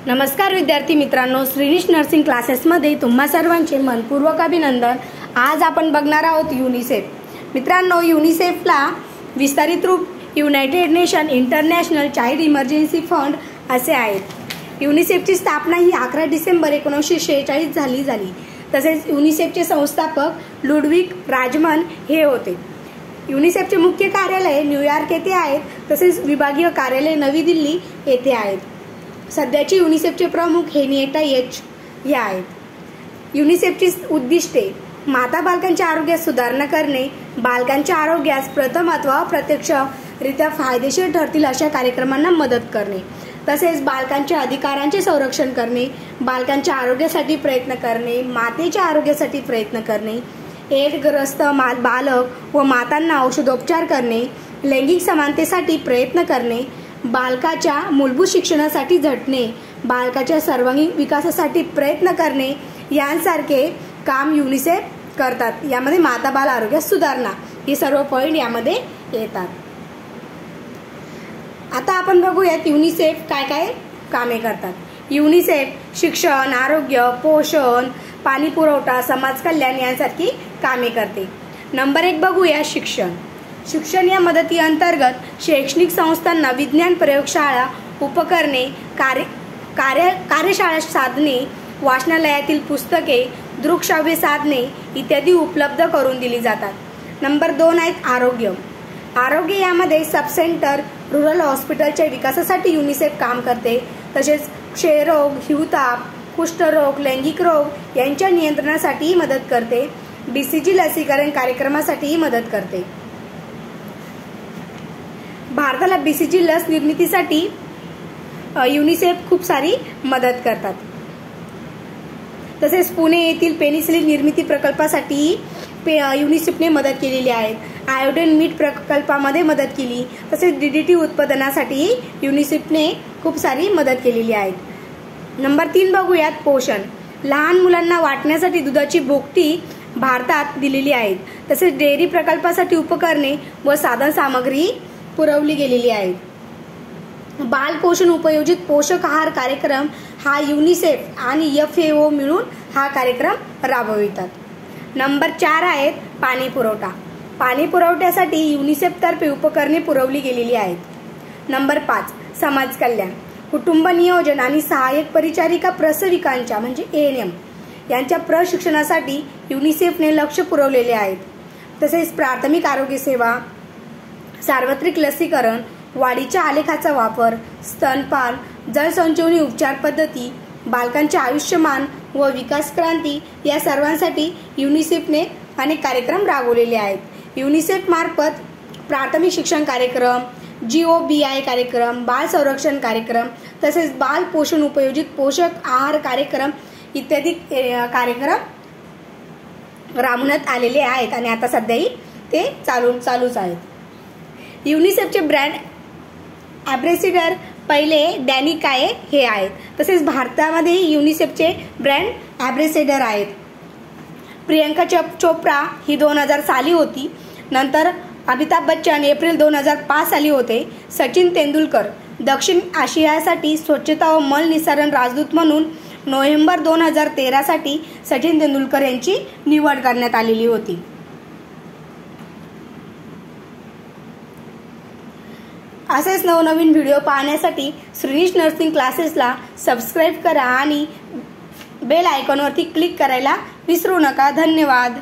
नमस्कार विद्यार्थी मित्रांनो, श्रीनिश नर्सिंग क्लासेसमध्ये तुम्हा सर्वांचे मनपूर्वक अभिनंदन। आज आपण बघणार आहोत युनिसेफ। मित्रांनो, युनिसेफला विस्तारित रूप United nation international child emergency fund असे आहेत। युनिसेफची स्थापना ही 11 डिसेंबर 1946 झाली। तसेच युनिसेफचे संस्थापक लुडविग राजमन हे होते। युनिसेफचे मुख्य कार्यालय न्यूयॉर्क येथे आहेत, तसेच विभागीय कार्यालय नवी दिल्ली येथे आहेत। सध्याचे युनिसेफचे प्रमुख हेनिएटा एच हे आहेत। युनिसेफची उद्दिष्टे: माता बालकांच्या आरोग्यात सुधारणा करणे, बालकांच्या आरोग्यास प्रथम अथवा अप्रत्यक्षरित्या फायदेशीर ठरतील अशा कार्यक्रमांना मदत करणे, तसेच बालकांच्या अधिकारांचे संरक्षण करणे, बालकांच्या आरोग्यासाठी प्रयत्न करणे, मातेच्या आरोग्यासाठी प्रयत्न करणे, एड्सग्रस्त बालक व मातांना औषधोपचार करणे, लैंगिक समानतेसाठी प्रयत्न करणे, बालकाच्या मूलभूत शिक्षणासाठी झटणे, बालकाच्या सर्वांगीण विकासासाठी प्रयत्न करणे यांसारखे काम युनिसेफ करतात। यामध्ये माता बाल आरोग्य सुधारणा हे सर्व पॉइंट यामध्ये येतात। आता आपण बघूयात युनिसेफ काय काय कामे करतात। युनिसेफ शिक्षण, आरोग्य, पोषण, पाणी पुरवठा, समाज कल्याण यांसारखी कामे करते। नंबर 1 बघूया शिक्षण। शिक्षण या मदती अंतर्गत शैक्षणिक संस्थांना विज्ञान प्रयोगशाळा, उपकरणे, कार्यशाळा साधने, वाचनालयातील पुस्तके, दृकश्राव्य साधने इत्यादी उपलब्ध करून दिली जातात। नंबर 2 आहेत आरोग्य। आरोग्य यामध्ये सब सेंटर, रुरल हॉस्पिटलच्या विकासासाठी युनिसेफ काम करते। तसेच क्षयरोग, हिवताप, कुष्ठरोग, लैंगिक रोग यांच्या नियंत्रणासाठीही मदत करते। BCG लसीकरण कार्यक्रमासाठीही मदत करते। भारताला BCG लस निर्मितीसाठी युनिसेफ खूप सारी मदत करतात। तसेच पुणे येथील पेनिसिलिन निर्मिती प्रकल्पासाठी युनिसेफने मदत केलेली आहे। आयोडीन मीठ प्रकल्पामध्ये मदत केली। तसेच DDT उत्पादनासाठी युनिसेफने खूप सारी मदत केलेली आहे। नंबर 3 बघूयात पोषण। लहान मुलांना वाटण्यासाठी दुधाची भोकटी भारतात दिलेली आहेत। तसेच डेअरी प्रकल्पासाठी उपकरणे व साधन सामग्री पुरवली गेलेली आहे। बाल पोषण उपयोजित पोषक आहार कार्यक्रम हा युनिसेफ आणि FAO मिळून हा कार्यक्रम राबवितात। नंबर 4 आहेत पाणी पुरवठा। पाणी पुरवठ्यासाठी युनिसेफ तर्फे उपकरणे पुरवली गेलेली आहेत। नंबर 5 समाज कल्याण। कुटुंब नियोजन आणि सहाय्यक परिचारिका प्रसविकांच्या म्हणजे ANM यांच्या प्रशिक्षणासाठी युनिसेफने लक्ष पुरवलेले आहेत। तसेच प्राथमिक आरोग्य सेवा, सार्वत्रिक लसीकरण, वाढीच्या आलेखाचा वापर, स्तनपान, जलसंजीवनी उपचार पद्धती, बालकांचे आयुष्यमान व विकास क्रांती या सर्वांसाठी युनिसेफने अनेक कार्यक्रम राबवलेले आहेत। युनिसेफ मार्फत प्राथमिक शिक्षण कार्यक्रम, GOBI कार्यक्रम, बाल संरक्षण कार्यक्रम, तसेच बाल पोषण उपयोजित पोषक आहार कार्यक्रम इत्यादी कार्यक्रम राबवण्यात आलेले आहेत आणि आता सध्याही ते चालूच आहेत। युनिसेफचे ब्रँड ॲम्बॅसेडर पहिले डॅनी काये हे आहेत। तसेच भारतामध्ये युनिसेफचे ब्रँड ॲम्बॅसेडर आहेत। प्रियंका चोप्रा ही 2000 साली होती। नंतर अमिताभ बच्चन एप्रिल 2005 साली होते। सचिन तेंडुलकर दक्षिण आशियासाठी स्वच्छता व मल निस्सारण राजदूत म्हणून नोव्हेंबर 2013 साठी सचिन तेंडुलकर यांची निवड करण्यात आलेली होती। असेच नवनवीन व्हिडिओ पाहण्यासाठी श्रीनिश नर्सिंग क्लासेसला सबस्क्राईब करा आणि बेल आयकॉनवरती क्लिक करायला विसरू नका। धन्यवाद।